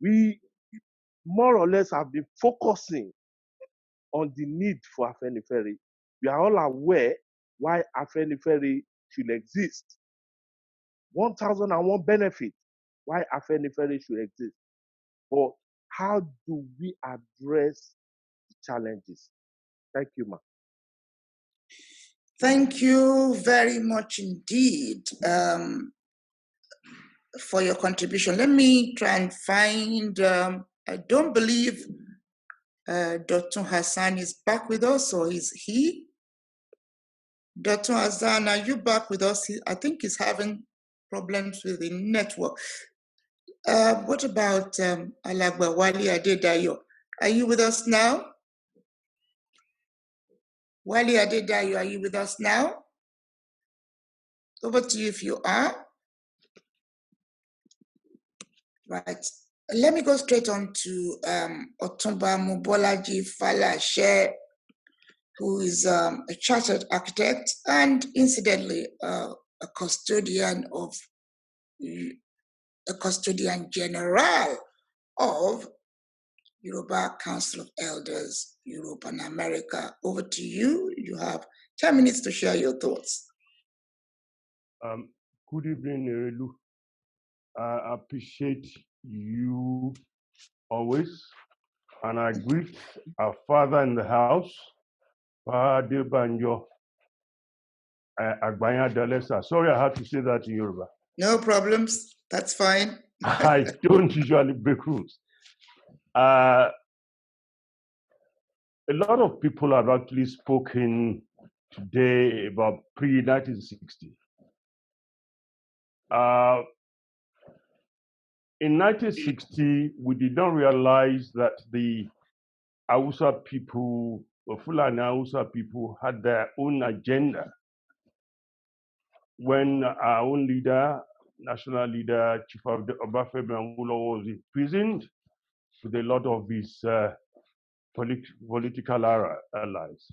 We more or less have been focusing on the need for Afenifere. We are all aware why Afenifere should exist. 1001 benefits why Afenifere should exist. But how do we address the challenges? Thank you, ma'am. Thank you very much indeed for your contribution. Let me try and find, I don't believe Dr. Hassan is back with us, or is he? Dr. Hassan, are you back with us? I think he's having problems with the network. What about Alagba Wali Adedayo? Are you with us now? Wali Adedayo, are you with us now? Over to you if you are. Right. Let me go straight on to Otumba Mobolaji Falashe, who is a chartered architect and incidentally a custodian general of Yoruba Council of Elders, Europe and America. Over to you. You have 10 minutes to share your thoughts. Good evening, Nerelu. I appreciate you always, and I greet our father in the house, Father Banjo Agbanya Dalesa. Sorry, I had to say that in Yoruba. No problems. That's fine. I don't usually break rules. A lot of people have actually spoken today about pre-1960. In 1960, we did not realize that the Hausa people, or Fulani Hausa people, had their own agenda. When our own leader, national leader, Chief of Obafemi Awolowo, was imprisoned with a lot of his political allies.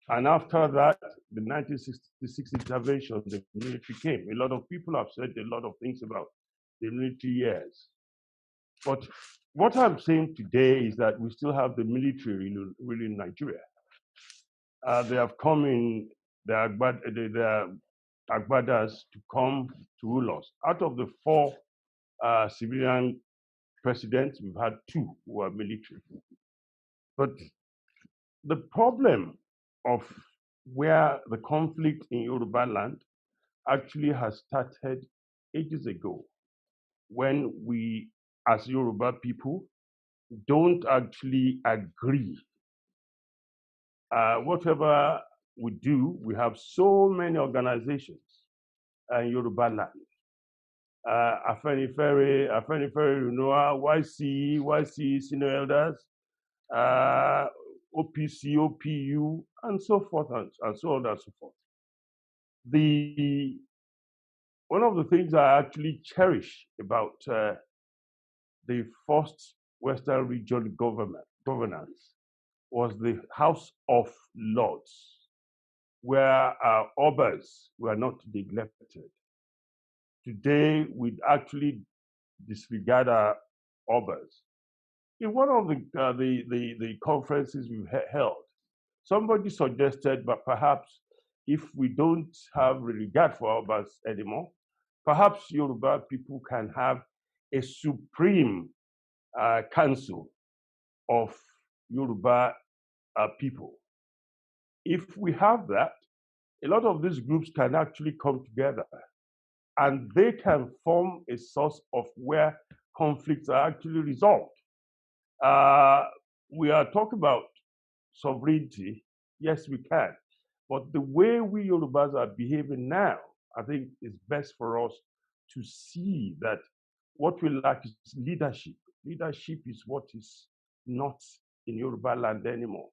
And after that, the 1966 intervention, the military came. A lot of people have said a lot of things about the military years. But what I'm saying today is that we still have the military really in Nigeria. They have come in, their Agbadas to come to rule us. Out of the 4 civilian presidents, we've had 2 who are military. But the problem of where the conflict in Yoruba land actually has started ages ago, when we, as Yoruba people, don't actually agree. Whatever we do, we have so many organizations in Yoruba land. Afenifere, YC, Senior Elders, OPC, OPU, and so forth, and so on and so forth. One of the things I actually cherish about the first Western region governance was the House of Lords, where our obas were not neglected. Today, we actually disregard our obas. In one of the conferences we've held, somebody suggested, but perhaps if we don't have regard for obas anymore, perhaps Yoruba people can have a supreme council of Yoruba people. If we have that, a lot of these groups can actually come together and they can form a source of where conflicts are actually resolved. We are talking about sovereignty. Yes, we can. But the way we Yorubas are behaving now, I think it's best for us to see that what we lack is leadership. Leadership is what is not in Yoruba land anymore.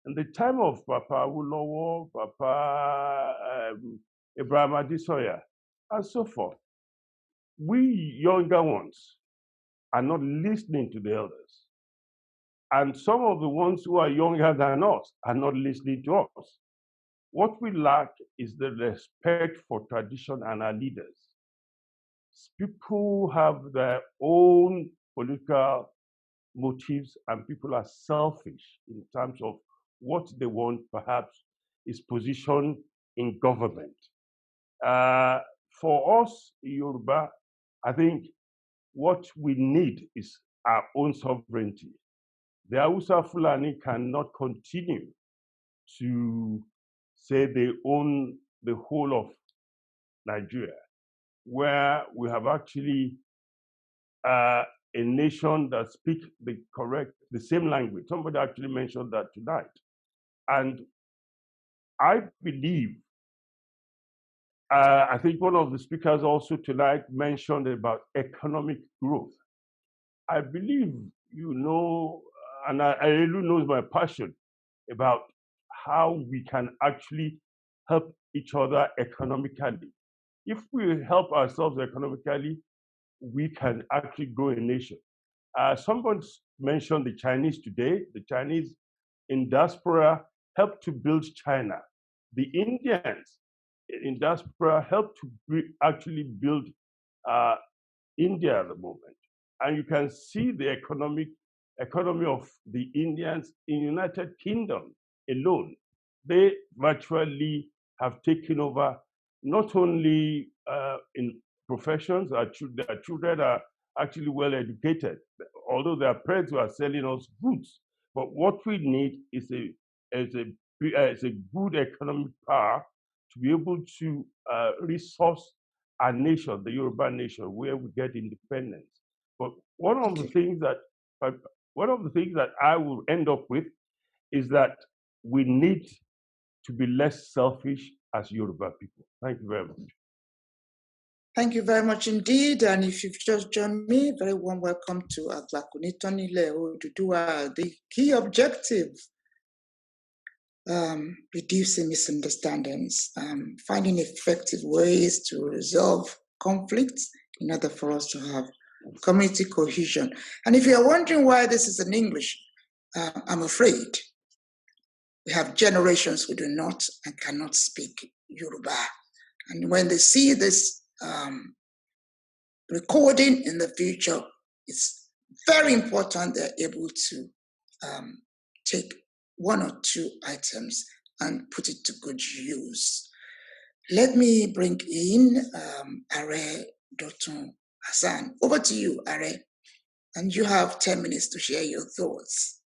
In the time of Papa Awolowo, Papa Abraham Adesoya, and so forth, we younger ones are not listening to the elders. And some of the ones who are younger than us are not listening to us. What we lack is the respect for tradition and our leaders. People have their own political motives and people are selfish in terms of what they want, perhaps, is position in government. For us, Yoruba, I think what we need is our own sovereignty. The Hausa Fulani cannot continue to say they own the whole of Nigeria, where we have actually a nation that speaks the same language. Somebody actually mentioned that tonight. And I believe, I think one of the speakers also tonight mentioned about economic growth. I believe, you know, and I really know my passion about how we can actually help each other economically. If we help ourselves economically, we can actually grow a nation. Someone mentioned the Chinese today. The Chinese in diaspora helped to build China. The Indians in diaspora helped to actually build India at the moment. And you can see the economy of the Indians in United Kingdom alone. They virtually have taken over not only in professions, their children are actually well educated, although their parents were selling us goods. But what we need is a good economic power to be able to resource our nation, the Yoruba nation, where we get independence. But one of the things that I will end up with is that we need to be less selfish as Yoruba people. Thank you very much. Thank you very much indeed. And if you've just joined me, very warm welcome to Agbakunitoni Oduduwa. The key objective, reducing misunderstandings, finding effective ways to resolve conflicts in order for us to have community cohesion. And if you're wondering why this is in English, I'm afraid we have generations who do not and cannot speak Yoruba. And when they see this recording in the future, it's very important they're able to take one or two items and put it to good use. Let me bring in Are Dotun Hassan. Over to you, Are. And you have 10 minutes to share your thoughts.